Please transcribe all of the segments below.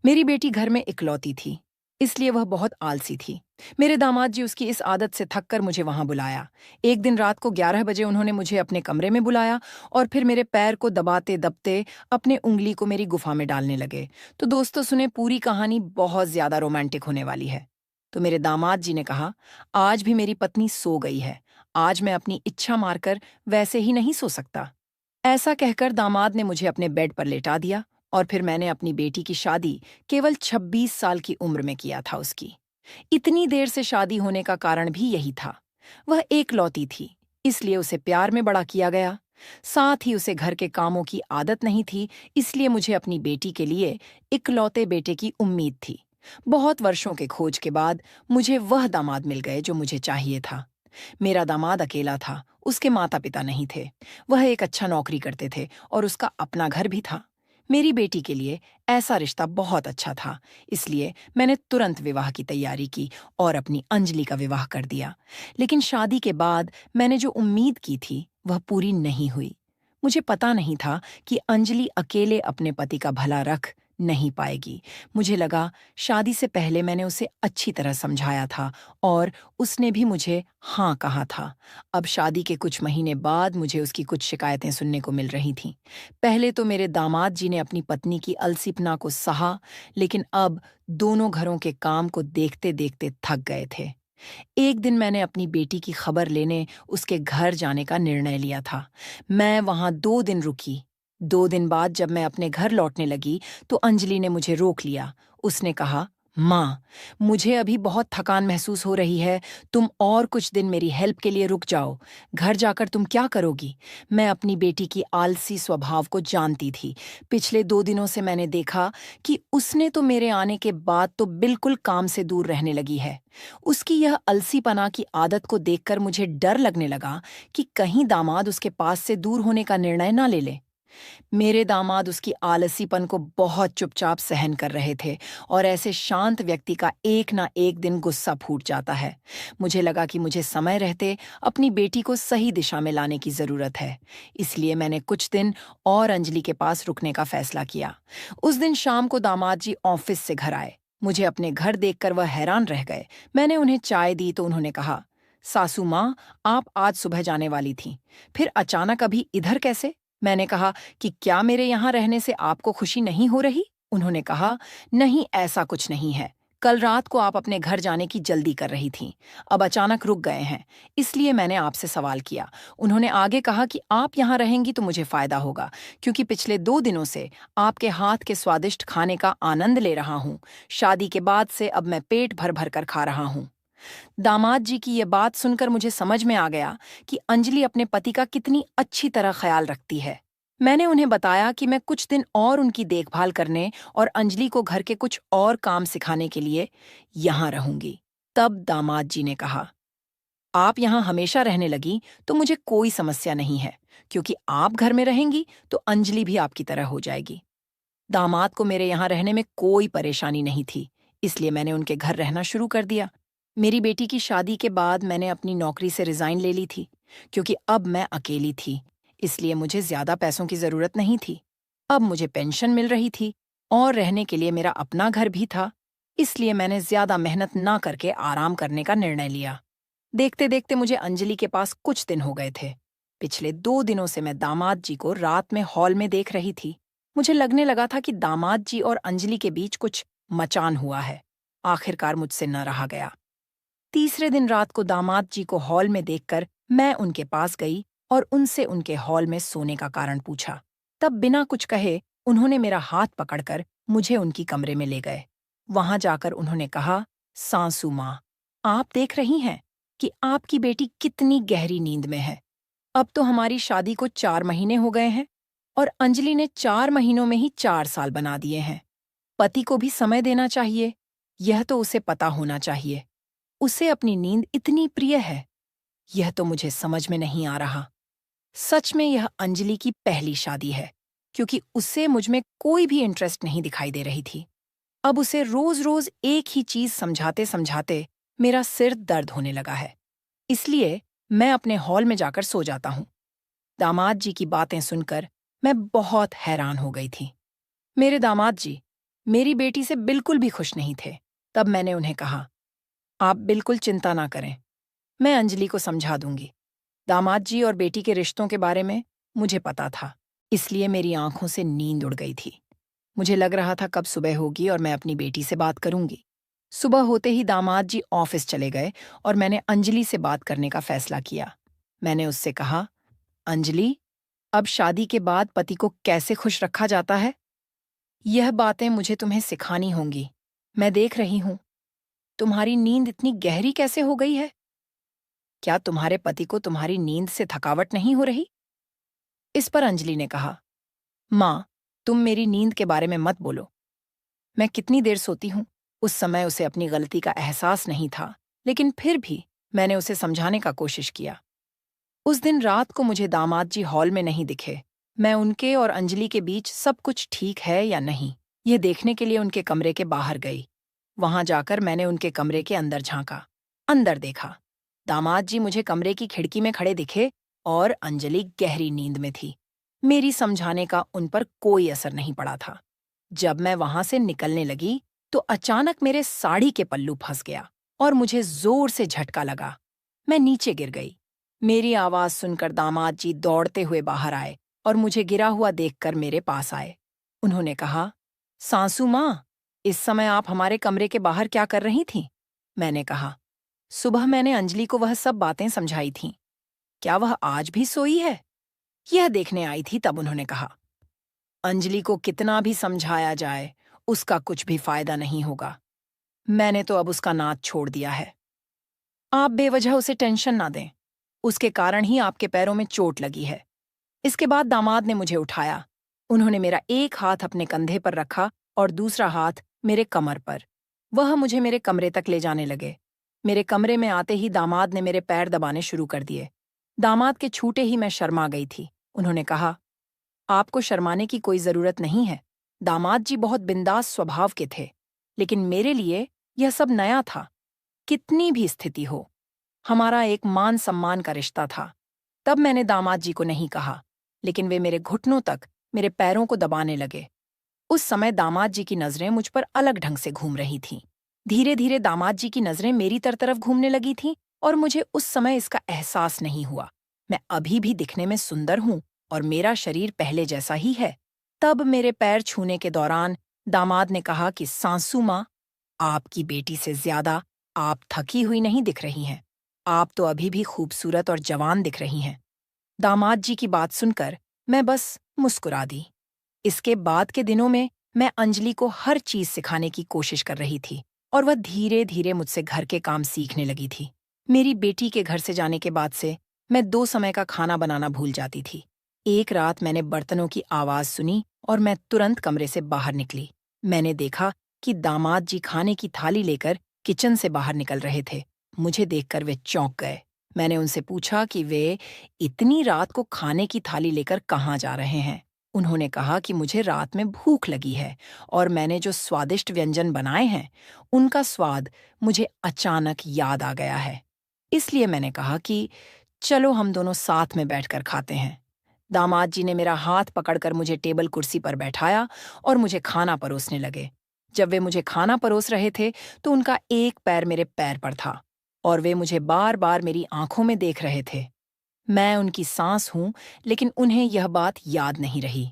मेरी बेटी घर में इकलौती थी, इसलिए वह बहुत आलसी थी। मेरे दामाद जी उसकी इस आदत से थक कर मुझे वहां बुलाया। एक दिन रात को 11 बजे उन्होंने मुझे अपने कमरे में बुलाया और फिर मेरे पैर को दबाते दबते अपने उंगली को मेरी गुफा में डालने लगे। तो दोस्तों सुने, पूरी कहानी बहुत ज्यादा रोमांटिक होने वाली है। तो मेरे दामाद जी ने कहा, आज भी मेरी पत्नी सो गई है। आज मैं अपनी इच्छा मारकर वैसे ही नहीं सो सकता। ऐसा कहकर दामाद ने मुझे अपने बेड पर लेटा दिया और फिर मैंने अपनी बेटी की शादी केवल 26 साल की उम्र में किया था उसकी। इतनी देर से शादी होने का कारण भी यही था। वह एकलौती थी, इसलिए उसे प्यार में बड़ा किया गया। साथ ही उसे घर के कामों की आदत नहीं थी, इसलिए मुझे अपनी बेटी के लिए इकलौते बेटे की उम्मीद थी। बहुत वर्षों के खोज के बाद मुझे वह दामाद मिल गए जो मुझे चाहिए था। मेरा दामाद अकेला था, उसके माता पिता नहीं थे। वह एक अच्छा नौकरी करते थे और उसका अपना घर भी था। मेरी बेटी के लिए ऐसा रिश्ता बहुत अच्छा था, इसलिए मैंने तुरंत विवाह की तैयारी की और अपनी अंजलि का विवाह कर दिया। लेकिन शादी के बाद मैंने जो उम्मीद की थी वह पूरी नहीं हुई। मुझे पता नहीं था कि अंजलि अकेले अपने पति का भला रख नहीं पाएगी। मुझे लगा शादी से पहले मैंने उसे अच्छी तरह समझाया था और उसने भी मुझे हाँ कहा था। अब शादी के कुछ महीने बाद मुझे उसकी कुछ शिकायतें सुनने को मिल रही थीं। पहले तो मेरे दामाद जी ने अपनी पत्नी की अलसीपना को सहा, लेकिन अब दोनों घरों के काम को देखते-देखते थक गए थे। एक दिन मैंने अपनी बेटी की खबर लेने उसके घर जाने का निर्णय लिया था। मैं वहां 2 दिन रुकी। 2 दिन बाद जब मैं अपने घर लौटने लगी तो अंजलि ने मुझे रोक लिया। उसने कहा, माँ, मुझे अभी बहुत थकान महसूस हो रही है। तुम और कुछ दिन मेरी हेल्प के लिए रुक जाओ। घर जाकर तुम क्या करोगी? मैं अपनी बेटी की आलसी स्वभाव को जानती थी। पिछले 2 दिनों से मैंने देखा कि उसने तो मेरे आने के बाद तो बिल्कुल काम से दूर रहने लगी है। उसकी यह अलसीपना की आदत को देखकर मुझे डर लगने लगा कि कहीं दामाद उसके पास से दूर होने का निर्णय ना ले ले। मेरे दामाद उसकी आलसीपन को बहुत चुपचाप सहन कर रहे थे और ऐसे शांत व्यक्ति का एक ना एक दिन गुस्सा फूट जाता है। मुझे लगा कि मुझे समय रहते अपनी बेटी को सही दिशा में लाने की जरूरत है। इसलिए मैंने कुछ दिन और अंजलि के पास रुकने का फैसला किया। उस दिन शाम को दामाद जी ऑफिस से घर आए। मुझे अपने घर देखकर वह हैरान रह गए। मैंने उन्हें चाय दी तो उन्होंने कहा, सासू माँ, आप आज सुबह जाने वाली थीं, फिर अचानक अभी इधर कैसे? मैंने कहा कि क्या मेरे यहाँ रहने से आपको खुशी नहीं हो रही? उन्होंने कहा, नहीं, ऐसा कुछ नहीं है। कल रात को आप अपने घर जाने की जल्दी कर रही थीं, अब अचानक रुक गए हैं, इसलिए मैंने आपसे सवाल किया। उन्होंने आगे कहा कि आप यहाँ रहेंगी तो मुझे फायदा होगा, क्योंकि पिछले 2 दिनों से आपके हाथ के स्वादिष्ट खाने का आनंद ले रहा हूँ। शादी के बाद से अब मैं पेट भर भर कर खा रहा हूँ। दामाद जी की ये बात सुनकर मुझे समझ में आ गया कि अंजलि अपने पति का कितनी अच्छी तरह ख्याल रखती है। मैंने उन्हें बताया कि मैं कुछ दिन और उनकी देखभाल करने और अंजलि को घर के कुछ और काम सिखाने के लिए यहाँ रहूंगी। तब दामाद जी ने कहा, आप यहाँ हमेशा रहने लगी तो मुझे कोई समस्या नहीं है, क्योंकि आप घर में रहेंगी तो अंजलि भी आपकी तरह हो जाएगी। दामाद को मेरे यहाँ रहने में कोई परेशानी नहीं थी, इसलिए मैंने उनके घर रहना शुरू कर दिया। मेरी बेटी की शादी के बाद मैंने अपनी नौकरी से रिजाइन ले ली थी, क्योंकि अब मैं अकेली थी, इसलिए मुझे ज्यादा पैसों की जरूरत नहीं थी। अब मुझे पेंशन मिल रही थी और रहने के लिए मेरा अपना घर भी था, इसलिए मैंने ज्यादा मेहनत ना करके आराम करने का निर्णय लिया। देखते देखते मुझे अंजलि के पास कुछ दिन हो गए थे। पिछले 2 दिनों से मैं दामाद जी को रात में हॉल में देख रही थी। मुझे लगने लगा था कि दामाद जी और अंजलि के बीच कुछ मचान हुआ है। आखिरकार मुझसे न रहा गया। तीसरे दिन रात को दामाद जी को हॉल में देखकर मैं उनके पास गई और उनसे उनके हॉल में सोने का कारण पूछा। तब बिना कुछ कहे उन्होंने मेरा हाथ पकड़कर मुझे उनकी कमरे में ले गए। वहां जाकर उन्होंने कहा, सासू माँ, आप देख रही हैं कि आपकी बेटी कितनी गहरी नींद में है। अब तो हमारी शादी को 4 महीने हो गए हैं और अंजलि ने 4 महीनों में ही 4 साल बना दिए हैं। पति को भी समय देना चाहिए, यह तो उसे पता होना चाहिए। उसे अपनी नींद इतनी प्रिय है, यह तो मुझे समझ में नहीं आ रहा। सच में यह अंजलि की पहली शादी है, क्योंकि उसे मुझ में कोई भी इंटरेस्ट नहीं दिखाई दे रही थी। अब उसे रोज रोज एक ही चीज समझाते समझाते मेरा सिर दर्द होने लगा है। इसलिए मैं अपने हॉल में जाकर सो जाता हूँ। दामाद जी की बातें सुनकर मैं बहुत हैरान हो गई थी। मेरे दामाद जी, मेरी बेटी से बिल्कुल भी खुश नहीं थे। तब मैंने उन्हें कहा, आप बिल्कुल चिंता ना करें, मैं अंजलि को समझा दूंगी। दामाद जी और बेटी के रिश्तों के बारे में मुझे पता था, इसलिए मेरी आंखों से नींद उड़ गई थी। मुझे लग रहा था कब सुबह होगी और मैं अपनी बेटी से बात करूंगी। सुबह होते ही दामाद जी ऑफिस चले गए और मैंने अंजलि से बात करने का फैसला किया। मैंने उससे कहा, अंजलि, अब शादी के बाद पति को कैसे खुश रखा जाता है, यह बातें मुझे तुम्हें सिखानी होंगी। मैं देख रही हूं, तुम्हारी नींद इतनी गहरी कैसे हो गई है? क्या तुम्हारे पति को तुम्हारी नींद से थकावट नहीं हो रही? इस पर अंजलि ने कहा, माँ, तुम मेरी नींद के बारे में मत बोलो। मैं कितनी देर सोती हूँ। उस समय उसे अपनी गलती का एहसास नहीं था, लेकिन फिर भी मैंने उसे समझाने का कोशिश किया। उस दिन रात को मुझे दामाद जी हॉल में नहीं दिखे। मैं उनके और अंजलि के बीच सब कुछ ठीक है या नहीं, ये देखने के लिए उनके कमरे के बाहर गई। वहां जाकर मैंने उनके कमरे के अंदर झांका। अंदर देखा, दामाद जी मुझे कमरे की खिड़की में खड़े दिखे और अंजलि गहरी नींद में थी। मेरी समझाने का उन पर कोई असर नहीं पड़ा था। जब मैं वहां से निकलने लगी तो अचानक मेरे साड़ी के पल्लू फंस गया और मुझे जोर से झटका लगा। मैं नीचे गिर गई। मेरी आवाज सुनकर दामाद जी दौड़ते हुए बाहर आए और मुझे गिरा हुआ देखकर मेरे पास आए। उन्होंने कहा, सासू माँ, इस समय आप हमारे कमरे के बाहर क्या कर रही थीं? मैंने कहा, सुबह मैंने अंजलि को वह सब बातें समझाई थीं। क्या वह आज भी सोई है? यह देखने आई थी। तब उन्होंने कहा, अंजलि को कितना भी समझाया जाए, उसका कुछ भी फायदा नहीं होगा। मैंने तो अब उसका नाच छोड़ दिया है। आप बेवजह उसे टेंशन ना दें। उसके कारण ही आपके पैरों में चोट लगी है। इसके बाद दामाद ने मुझे उठाया। उन्होंने मेरा एक हाथ अपने कंधे पर रखा और दूसरा हाथ मेरे कमर पर। वह मुझे मेरे कमरे तक ले जाने लगे। मेरे कमरे में आते ही दामाद ने मेरे पैर दबाने शुरू कर दिए। दामाद के छूटे ही मैं शर्मा गई थी। उन्होंने कहा, आपको शर्माने की कोई जरूरत नहीं है। दामाद जी बहुत बिंदास स्वभाव के थे, लेकिन मेरे लिए यह सब नया था। कितनी भी स्थिति हो, हमारा एक मान सम्मान का रिश्ता था। तब मैंने दामाद जी को नहीं कहा, लेकिन वे मेरे घुटनों तक मेरे पैरों को दबाने लगे। उस समय दामाद जी की नजरें मुझ पर अलग ढंग से घूम रही थीं। धीरे धीरे दामाद जी की नजरें मेरी तरफ घूमने लगी थीं और मुझे उस समय इसका एहसास नहीं हुआ। मैं अभी भी दिखने में सुंदर हूं और मेरा शरीर पहले जैसा ही है। तब मेरे पैर छूने के दौरान दामाद ने कहा कि सासू माँ, आपकी बेटी से ज्यादा आप थकी हुई नहीं दिख रही हैं। आप तो अभी भी खूबसूरत और जवान दिख रही हैं। दामाद जी की बात सुनकर मैं बस मुस्कुरा दी। इसके बाद के दिनों में मैं अंजलि को हर चीज सिखाने की कोशिश कर रही थी और वह धीरे धीरे मुझसे घर के काम सीखने लगी थी। मेरी बेटी के घर से जाने के बाद से मैं 2 समय का खाना बनाना भूल जाती थी। एक रात मैंने बर्तनों की आवाज सुनी और मैं तुरंत कमरे से बाहर निकली। मैंने देखा कि दामाद जी खाने की थाली लेकर किचन से बाहर निकल रहे थे। मुझे देखकर वे चौंक गए। मैंने उनसे पूछा कि वे इतनी रात को खाने की थाली लेकर कहाँ जा रहे हैं। उन्होंने कहा कि मुझे रात में भूख लगी है और मैंने जो स्वादिष्ट व्यंजन बनाए हैं, उनका स्वाद मुझे अचानक याद आ गया है। इसलिए मैंने कहा कि चलो हम दोनों साथ में बैठकर खाते हैं। दामाद जी ने मेरा हाथ पकड़कर मुझे टेबल कुर्सी पर बैठाया और मुझे खाना परोसने लगे। जब वे मुझे खाना परोस रहे थे तो उनका एक पैर मेरे पैर पर था और वे मुझे बार बार मेरी आंखों में देख रहे थे। मैं उनकी सांस हूं, लेकिन उन्हें यह बात याद नहीं रही।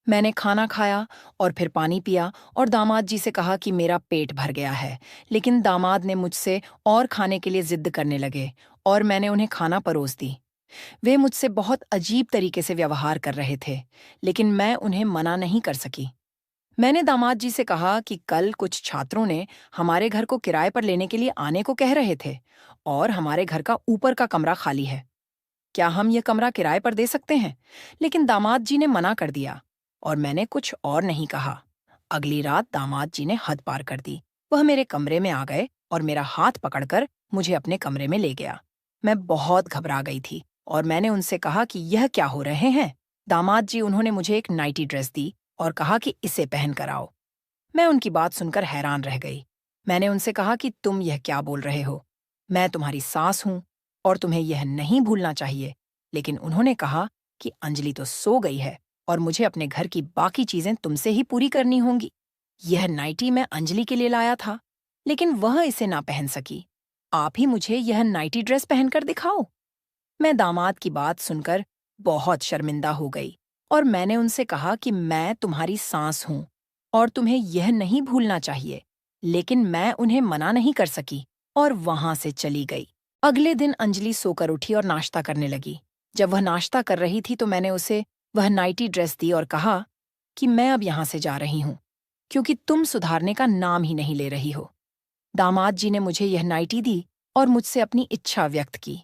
मैंने खाना खाया और फिर पानी पिया और दामाद जी से कहा कि मेरा पेट भर गया है, लेकिन दामाद ने मुझसे और खाने के लिए जिद करने लगे और मैंने उन्हें खाना परोस दी। वे मुझसे बहुत अजीब तरीके से व्यवहार कर रहे थे, लेकिन मैं उन्हें मना नहीं कर सकी। मैंने दामाद जी से कहा कि कल कुछ छात्रों ने हमारे घर को किराए पर लेने के लिए आने को कह रहे थे और हमारे घर का ऊपर का कमरा खाली है। क्या हम ये कमरा किराए पर दे सकते हैं? लेकिन दामाद जी ने मना कर दिया और मैंने कुछ और नहीं कहा। अगली रात दामाद जी ने हद पार कर दी। वह मेरे कमरे में आ गए और मेरा हाथ पकड़कर मुझे अपने कमरे में ले गया। मैं बहुत घबरा गई थी और मैंने उनसे कहा कि यह क्या हो रहे हैं। दामाद जी उन्होंने मुझे एक नाइटी ड्रेस दी और कहा कि इसे पहन कर आओ। मैं उनकी बात सुनकर हैरान रह गई। मैंने उनसे कहा कि तुम यह क्या बोल रहे हो? मैं तुम्हारी सास हूं और तुम्हें यह नहीं भूलना चाहिए। लेकिन उन्होंने कहा कि अंजलि तो सो गई है और मुझे अपने घर की बाकी चीजें तुमसे ही पूरी करनी होंगी। यह नाइटी मैं अंजलि के लिए लाया था, लेकिन वह इसे ना पहन सकी। आप ही मुझे यह नाइटी ड्रेस पहनकर दिखाओ। मैं दामाद की बात सुनकर बहुत शर्मिंदा हो गई और मैंने उनसे कहा कि मैं तुम्हारी सास हूं और तुम्हें यह नहीं भूलना चाहिए, लेकिन मैं उन्हें मना नहीं कर सकी और वहां से चली गई। अगले दिन अंजलि सोकर उठी और नाश्ता करने लगी। जब वह नाश्ता कर रही थी तो मैंने उसे वह नाइटी ड्रेस दी और कहा कि मैं अब यहां से जा रही हूं, क्योंकि तुम सुधारने का नाम ही नहीं ले रही हो। दामाद जी ने मुझे यह नाइटी दी और मुझसे अपनी इच्छा व्यक्त की।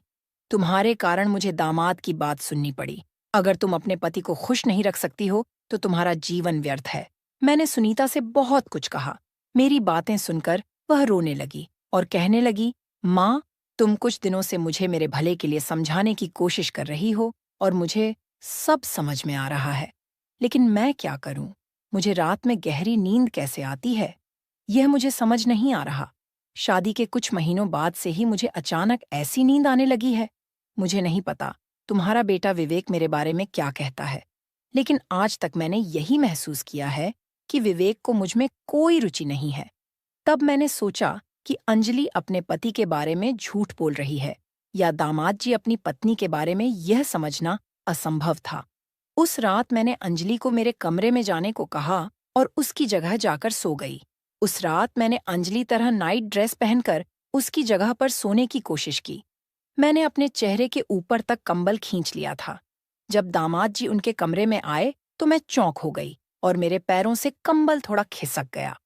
तुम्हारे कारण मुझे दामाद की बात सुननी पड़ी। अगर तुम अपने पति को खुश नहीं रख सकती हो तो तुम्हारा जीवन व्यर्थ है। मैंने सुनीता से बहुत कुछ कहा। मेरी बातें सुनकर वह रोने लगी और कहने लगी, माँ, तुम कुछ दिनों से मुझे मेरे भले के लिए समझाने की कोशिश कर रही हो और मुझे सब समझ में आ रहा है, लेकिन मैं क्या करूं? मुझे रात में गहरी नींद कैसे आती है, यह मुझे समझ नहीं आ रहा। शादी के कुछ महीनों बाद से ही मुझे अचानक ऐसी नींद आने लगी है। मुझे नहीं पता तुम्हारा बेटा विवेक मेरे बारे में क्या कहता है, लेकिन आज तक मैंने यही महसूस किया है कि विवेक को मुझ में कोई रुचि नहीं है। तब मैंने सोचा कि अंजलि अपने पति के बारे में झूठ बोल रही है या दामाद जी अपनी पत्नी के बारे में यह समझना असंभव था। उस रात मैंने अंजलि को मेरे कमरे में जाने को कहा और उसकी जगह जाकर सो गई। उस रात मैंने अंजलि तरह नाइट ड्रेस पहनकर उसकी जगह पर सोने की कोशिश की। मैंने अपने चेहरे के ऊपर तक कंबल खींच लिया था। जब दामाद जी उनके कमरे में आए तो मैं चौंक हो गई और मेरे पैरों से कंबल थोड़ा खिसक गया।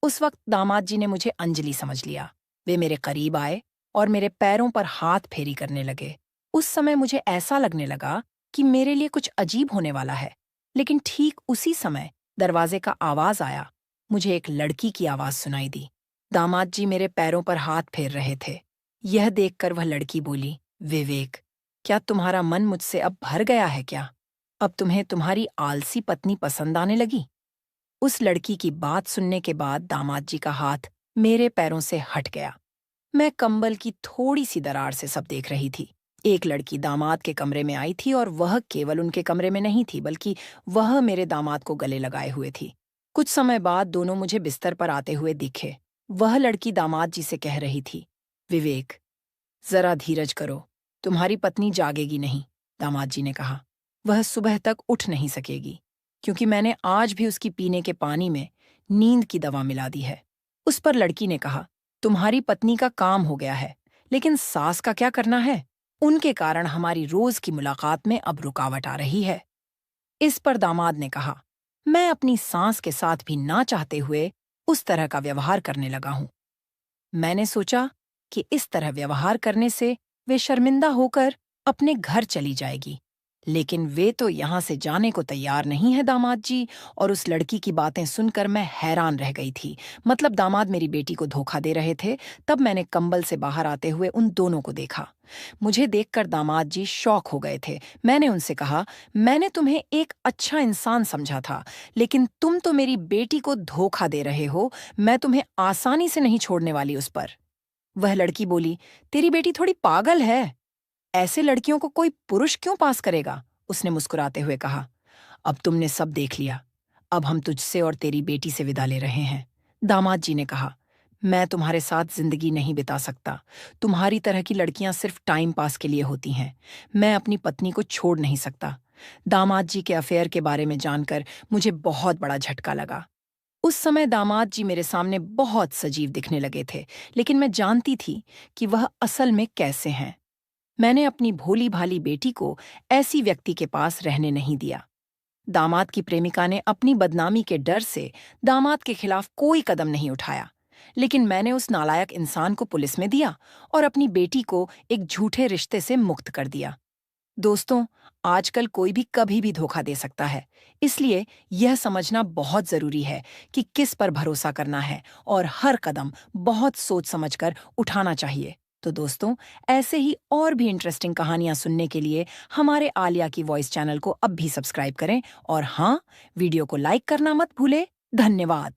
उस वक्त दामाद जी ने मुझे अंजलि समझ लिया। वे मेरे करीब आए और मेरे पैरों पर हाथ फेरी करने लगे। उस समय मुझे ऐसा लगने लगा कि मेरे लिए कुछ अजीब होने वाला है, लेकिन ठीक उसी समय दरवाजे का आवाज आया। मुझे एक लड़की की आवाज सुनाई दी। दामाद जी मेरे पैरों पर हाथ फेर रहे थे। यह देखकर वह लड़की बोली, विवेक, क्या तुम्हारा मन मुझसे अब भर गया है क्या? अब तुम्हें तुम्हारी आलसी पत्नी पसंद आने लगी? उस लड़की की बात सुनने के बाद दामाद जी का हाथ मेरे पैरों से हट गया। मैं कंबल की थोड़ी सी दरार से सब देख रही थी। एक लड़की दामाद के कमरे में आई थी और वह केवल उनके कमरे में नहीं थी, बल्कि वह मेरे दामाद को गले लगाए हुए थी। कुछ समय बाद दोनों मुझे बिस्तर पर आते हुए दिखे। वह लड़की दामाद जी से कह रही थी, विवेक, जरा धीरज करो, तुम्हारी पत्नी जागेगी नहीं। दामाद जी ने कहा, वह सुबह तक उठ नहीं सकेगी, क्योंकि मैंने आज भी उसकी पीने के पानी में नींद की दवा मिला दी है। उस पर लड़की ने कहा, तुम्हारी पत्नी का काम हो गया है, लेकिन सास का क्या करना है? उनके कारण हमारी रोज की मुलाकात में अब रुकावट आ रही है। इस पर दामाद ने कहा, मैं अपनी सास के साथ भी ना चाहते हुए उस तरह का व्यवहार करने लगा हूं। मैंने सोचा कि इस तरह व्यवहार करने से वे शर्मिंदा होकर अपने घर चली जाएगी, लेकिन वे तो यहाँ से जाने को तैयार नहीं है दामाद जी। और उस लड़की की बातें सुनकर मैं हैरान रह गई थी। मतलब दामाद मेरी बेटी को धोखा दे रहे थे। तब मैंने कंबल से बाहर आते हुए उन दोनों को देखा। मुझे देखकर दामाद जी शॉक हो गए थे। मैंने उनसे कहा, मैंने तुम्हें एक अच्छा इंसान समझा था, लेकिन तुम तो मेरी बेटी को धोखा दे रहे हो। मैं तुम्हें आसानी से नहीं छोड़ने वाली उस पर। वह लड़की बोली, तेरी बेटी थोड़ी पागल है। ऐसे लड़कियों को कोई पुरुष क्यों पास करेगा? उसने मुस्कुराते हुए कहा, अब तुमने सब देख लिया। अब हम तुझसे और तेरी बेटी से विदा ले रहे हैं। दामाद जी ने कहा, मैं तुम्हारे साथ जिंदगी नहीं बिता सकता। तुम्हारी तरह की लड़कियां सिर्फ टाइम पास के लिए होती हैं। मैं अपनी पत्नी को छोड़ नहीं सकता। दामाद जी के अफेयर के बारे में जानकर मुझे बहुत बड़ा झटका लगा। उस समय दामाद जी मेरे सामने बहुत सजीव दिखने लगे थे, लेकिन मैं जानती थी कि वह असल में कैसे हैं। मैंने अपनी भोली भाली बेटी को ऐसी व्यक्ति के पास रहने नहीं दिया। दामाद की प्रेमिका ने अपनी बदनामी के डर से दामाद के खिलाफ कोई कदम नहीं उठाया, लेकिन मैंने उस नालायक इंसान को पुलिस में दिया और अपनी बेटी को एक झूठे रिश्ते से मुक्त कर दिया। दोस्तों, आजकल कोई भी कभी भी धोखा दे सकता है, इसलिए यह समझना बहुत जरूरी है कि किस पर भरोसा करना है और हर कदम बहुत सोच समझकर उठाना चाहिए। तो दोस्तों, ऐसे ही और भी इंटरेस्टिंग कहानियां सुनने के लिए हमारे आलिया की वॉइस चैनल को अब भी सब्सक्राइब करें और हाँ, वीडियो को लाइक करना मत भूलें। धन्यवाद।